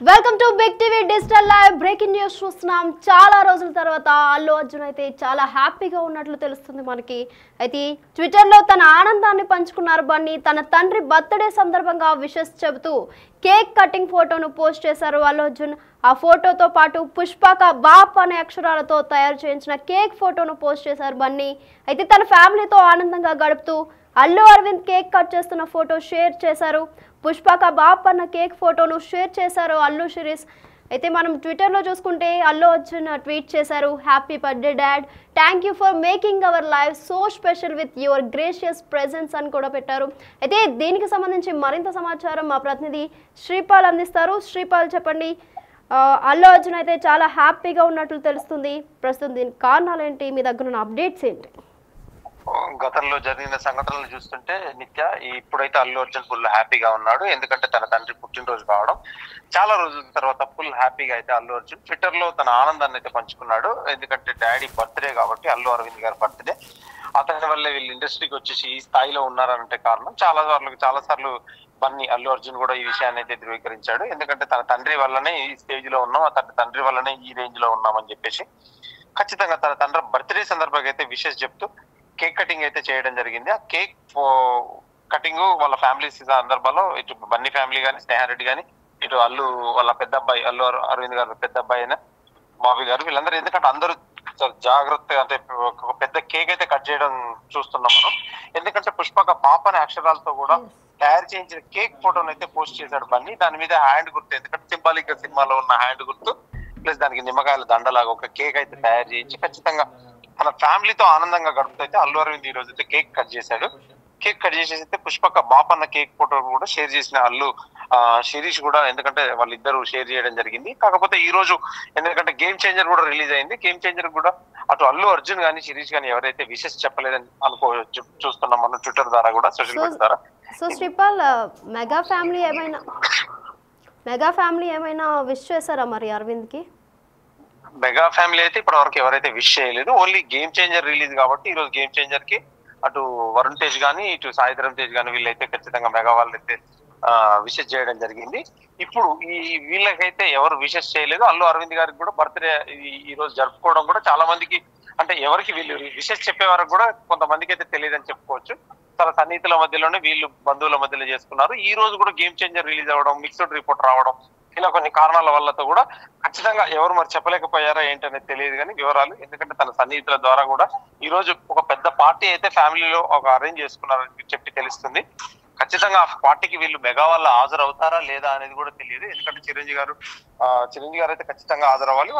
Welcome to big TV digital live. Breaking news చూస్తున్నాం. చాలా రోజుల తర్వాత అల్లు అర్జున్ అయితే చాలా హ్యాపీగా ఉన్నట్లు తెలుస్తుంది మనకి. అయితే ట్విట్టర్లో తన ఆనందాన్ని పంచుకున్నారు బన్నీ. తన తండ్రి బర్త్డే సందర్భంగా విషెస్ చెబుతూ కేక్ కటింగ్ ఫోటోను పోస్ట్ చేశారు అల్లు అర్జున్. ఆ ఫోటోతో పాటు పుష్పక బాప్ అనే అక్షరాలతో తయారు చేయించిన కేక్ ఫోటోను పోస్ట్ చేశారు బన్నీ. అయితే తన ఫ్యామిలీతో ఆనందంగా గడుపుతూ అల్లు అరవింద్ కేక్ కట్ చేస్తున్న ఫోటో షేర్ చేశారు. పుష్పక బాప్ అన్న కేక్ ఫోటోను షేర్ చేశారు అల్లు శిరీష్. అయితే మనం ట్విట్టర్లో చూసుకుంటే అల్లు అర్జున్ ట్వీట్ చేశారు, happy birthday dad, thank you for making our life so special with your gracious presence అని కూడా పెట్టారు. అయితే దీనికి సంబంధించి మరింత సమాచారం మా ప్రతినిధి శ్రీపాల్ అందిస్తారు. శ్రీపాల్ చెప్పండి, అల్లు అర్జున్ అయితే చాలా హ్యాపీగా ఉన్నట్లు తెలుస్తుంది. ప్రస్తుతం దీనికి కారణాలు ఏంటి, మీ దగ్గర ఉన్న అప్డేట్స్ ఏంటి? గతంలో జరిగిన సంఘటనలు చూస్తుంటే నిత్య ఇప్పుడైతే అల్లు అర్జున్ ఫుల్ హ్యాపీగా ఉన్నాడు. ఎందుకంటే తన తండ్రి పుట్టినరోజు కావడం, చాలా రోజుల తర్వాత ఫుల్ హ్యాపీగా అయితే అల్లు అర్జున్ ట్విట్టర్ లో తన ఆనందాన్ని అయితే పంచుకున్నాడు. ఎందుకంటే డాడీ బర్త్డే కాబట్టి, అల్లు అరవింద్ గారి బర్త్డే, అతని వల్లే వీళ్ళు ఇండస్ట్రీకి వచ్చేసి ఈ స్థాయిలో ఉన్నారంటే కారణం. చాలా సార్లు బన్నీ అల్లు అర్జున్ కూడా ఈ విషయాన్ని అయితే ధృవీకరించాడు. ఎందుకంటే తన తండ్రి వల్లనే ఈ స్టేజ్ లో ఉన్నాం, తన తండ్రి వల్లనే ఈ రేంజ్ లో ఉన్నామని చెప్పేసి ఖచ్చితంగా తన తండ్రి బర్త్డే సందర్భంగా అయితే విషెస్ చెప్తూ కేక్ కటింగ్ అయితే చేయడం జరిగింది. ఆ కేక్ కటింగ్ వాళ్ళ ఫ్యామిలీ సందర్భంలో ఇటు బన్నీ ఫ్యామిలీ కానీ, స్నేహారెడ్డి కానీ, ఇటు అల్లు వాళ్ళ పెద్ద అబ్బాయి అల్లు అరవింద్ గారు పెద్ద అబ్బాయి అయిన బాబీ గారు, వీళ్ళందరూ ఎందుకంటే అందరూ జాగ్రత్తగా అంటే ఒక పెద్ద కేక్ అయితే కట్ చేయడం చూస్తున్నాం మనం. ఎందుకంటే పుష్పక పాప అనే అక్షరాలతో కూడా తయారు చేయించిన కేక్ ఫోటోను అయితే పోస్ట్ చేశాడు బన్నీ. దాని మీద హ్యాండ్ గుర్తు, ఎందుకంటే సింబాలిక్ సినిమాలో ఉన్న హ్యాండ్ గుర్తు ప్లస్ దానికి నిమ్మకాయల దండలాగా ఒక కేక్ అయితే తయారు చేయించి ఖచ్చితంగా మన ఫ్యామిలీతో ఆనందంగా గడుపుతూ అయితే అల్లు అరవింద్ ఈ రోజు అయితే కేక్ కట్ చేశాడు. కేక్ కట్ చేసేసి అయితే పుష్పక బాప్ అన్న కేక్ ఫోటో కూడా షేర్ చేసిన అల్లు శిరీష్ కూడా, ఎందుకంటే వాళ్ళిద్దరూ షేర్ చేయడం జరిగింది. కాకపోతే ఈ రోజు ఎందుకంటే గేమ్ చేంజర్ కూడా రిలీజ్ అయింది. గేమ్ చేంజర్ కూడా అటు అల్లు అర్జున్ కానీ శిరీష్ కానీ ఎవరైతే విషెస్ చెప్పలేదని చూస్తున్నాం మనం ట్విట్టర్ ద్వారా కూడా, సోషల్ మీడియా ద్వారా. సో శ్రీపాల్, మెగా ఫ్యామిలీ ఏమైనా విష్ చేశారా మరి అరవింద్ కి? మెగా ఫ్యామిలీ అయితే ఇప్పటి వరకు ఎవరైతే విష్ చేయలేదు. ఓన్లీ గేమ్ చేంజర్ రిలీజ్ కాబట్టి ఈ రోజు గేమ్ చేంజర్ కి అటు వరుణ్ తేజ్ గానీ, ఇటు సాయిధరం తేజ్ గానీ వీళ్ళైతే ఖచ్చితంగా మెగా వాళ్ళైతే విషెస్ చేయడం జరిగింది. ఇప్పుడు వీళ్ళకైతే ఎవరు విషెస్ చేయలేదు. అల్లు అరవింద్ గారికి కూడా బర్త్డే ఈ రోజు జరుపుకోవడం కూడా చాలా మందికి, అంటే ఎవరికి వీళ్ళు విషెస్ చెప్పే వరకు కూడా కొంతమందికి అయితే తెలియదని చెప్పుకోవచ్చు. చాలా సన్నిహితుల మధ్యలోనే వీళ్ళు బంధువుల మధ్యలో చేసుకున్నారు. ఈ రోజు కూడా గేమ్ చేంజర్ రిలీజ్ అవ్వడం, మిక్స్డ్ రిపోర్ట్ రావడం, ఇలా కొన్ని కారణాల వల్లతో కూడా ఖచ్చితంగా ఎవరు మరి చెప్పలేకపోయారా ఏంటనేది తెలియదు కానీ వివరాలు. ఎందుకంటే తన సన్నిహితుల ద్వారా కూడా ఈ రోజు ఒక పెద్ద పార్టీ అయితే ఫ్యామిలీలో ఒక అరేంజ్ చేసుకున్నారని చెప్పి తెలుస్తుంది. ఖచ్చితంగా ఆ పార్టీకి వీళ్ళు మెగా వల్ల హాజరవుతారా లేదా అనేది కూడా తెలియదు. ఎందుకంటే చిరంజీవి గారు అయితే ఖచ్చితంగా హాజరవ్వాలి.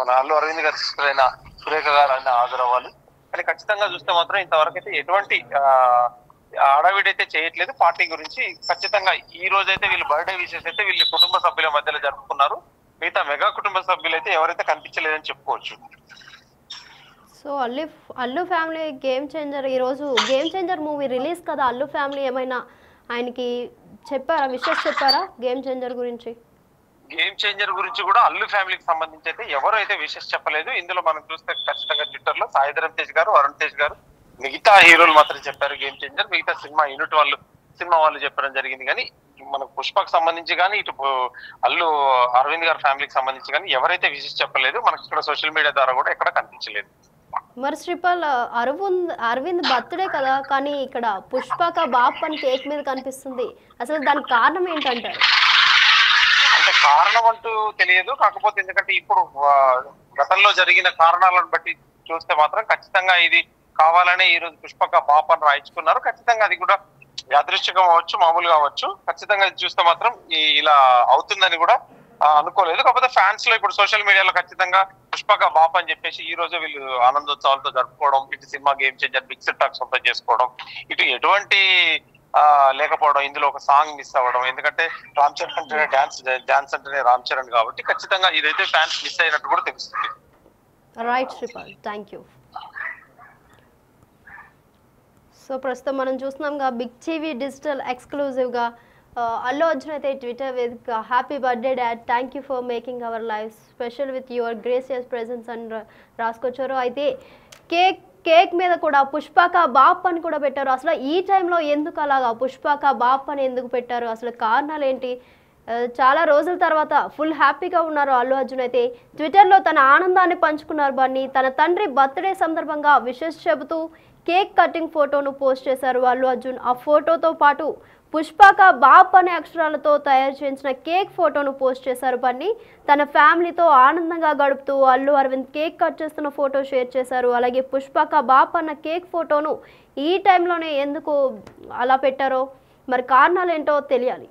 మన అల్లు అరవింద్ గారి సిస్టర్ అయిన సురేఖ గారు అయినా హాజరవ్వాలి. కానీ ఖచ్చితంగా చూస్తే మాత్రం ఇంతవరకు అయితే ఎటువంటి హడావిడైతే చేయట్లేదు పార్టీ గురించి. ఖచ్చితంగా ఈ రోజు అయితే వీళ్ళు బర్త్డే విషెస్ అయితే వీళ్ళు కుటుంబ సభ్యుల మధ్యలో జరుపుకున్నారు. మిగతా మెగా కుటుంబ సభ్యులు అయితే ఎవరైతే కనిపించలేదని చెప్పుకోవచ్చు. So Allu family game changer, ఈరోజు గేమ్ చేంజర్ మూవీ రిలీజ్ కదా, అల్లు ఫ్యామిలీ ఏమైనా ఆయనకి చెప్పారా, విషెస్ చెప్పారా గేమ్ చేంజర్ గురించి? గేమ్ చేంజర్ గురించి కూడా అల్లు ఫ్యామిలీకి సంబంధించి అయితే ఎవరు అయితే విషెస్ చెప్పలేదు. ఇందులో మనం చూస్తే ఖచ్చితంగా ట్విట్టర్ లో సాయిధరం తేజ్ గారు, వరుణ్ తేజ్ గారు, మిగతా హీరోలు మాత్రం చెప్పారు గేమ్ చేంజర్. మిగతా సినిమా వాళ్ళు చెప్పడం జరిగింది. కానీ మనకు పుష్పకు సంబంధించి కానీ, ఇటు అల్లు అరవింద్ గారి ఫ్యామిలీకి సంబంధించి కానీ ఎవరైతే విషెస్ చెప్పలేదు. మనకి ఇక్కడ సోషల్ మీడియా ద్వారా కూడా ఎక్కడ కనిపించలేదు. మరి శ్రీపాల్, అరవింద్ బర్త్డే కదా, కానీ ఇక్కడ పుష్పక బాప్ అని కేక్ మీద కనిపిస్తుంది. అసలు దానికి కారణం ఏంటంటారు? అంటే కారణం అంటూ తెలియదు. కాకపోతే ఎందుకంటే ఇప్పుడు గతంలో జరిగిన కారణాలను బట్టి చూస్తే మాత్రం ఖచ్చితంగా ఇది కావాలనే ఈ రోజు పుష్పక బాప్ అని రాయించుకున్నారు. ఖచ్చితంగా అది కూడా యాదృశ్చికం అవ్వచ్చు, మామూలుగా అవ్వచ్చు. ఖచ్చితంగా ఇది చూస్తే మాత్రం ఇలా అవుతుందని కూడా అనుకోలేదు. కాకపోతే ఫ్యాన్స్ లో ఇప్పుడు సోషల్ మీడియాలో ఖచ్చితంగా పుష్పక బాప్ అని చెప్పేసి ఈ రోజు వీళ్ళు ఆనందోత్సవాలతో జరుపుకోవడం, ఇటు cinema game changer mixed talk సొంతం చేసుకోవడం, ఇటు ఎటువంటి లేకపోవడం, ఇందులో ఒక సాంగ్ మిస్ అవ్వడం. ఎందుకంటే రామ్ చరణ్ అంటేనే డాన్స్ అంటేనే రామ్ చరణ్ కాబట్టి ఖచ్చితంగా ఇదైతే ఫ్యాన్స్ మిస్ అయినట్టు కూడా తెలుస్తుంది. Right Sripal, thank you. So ప్రస్తుతం మనం చూస్తున్నాంగా బిగ్ టీవీ డిజిటల్ ఎక్స్క్లూజివ్గా అల్లు అర్జున్ అయితే ట్విట్టర్ వేదికగా happy birthday dad, thank you for making our life special with your gracious presence అని రాసుకొచ్చారు. అయితే కేక్ మీద కూడా పుష్పక బాప్ అని కూడా పెట్టారు. అసలు ఈ టైంలో ఎందుకు అలాగా పుష్పక బాప్ అని ఎందుకు పెట్టారు, అసలు కారణాలు ఏంటి? చాలా రోజుల తర్వాత ఫుల్ హ్యాపీగా ఉన్నారు అల్లు అర్జున్. అయితే ట్విట్టర్లో తన ఆనందాన్ని పంచుకున్నారు బన్నీ. తన తండ్రి బర్త్డే సందర్భంగా విషెస్ చెబుతూ కేక్ కటింగ్ ఫోటోను పోస్ట్ చేశారు అల్లు అర్జున్. ఆ ఫోటోతో పాటు పుష్పక బాప్ అనే అక్షరాలతో తయారు చేయించిన కేక్ ఫోటోను పోస్ట్ చేశారు బన్నీ. తన ఫ్యామిలీతో ఆనందంగా గడుపుతూ అల్లు అరవింద్ కేక్ కట్ చేస్తున్న ఫోటో షేర్ చేశారు. అలాగే పుష్పక బాప్ అన్న కేక్ ఫోటోను ఈ టైంలోనే ఎందుకు అలా పెట్టారో మరి కారణాలు ఏంటో తెలియాలి.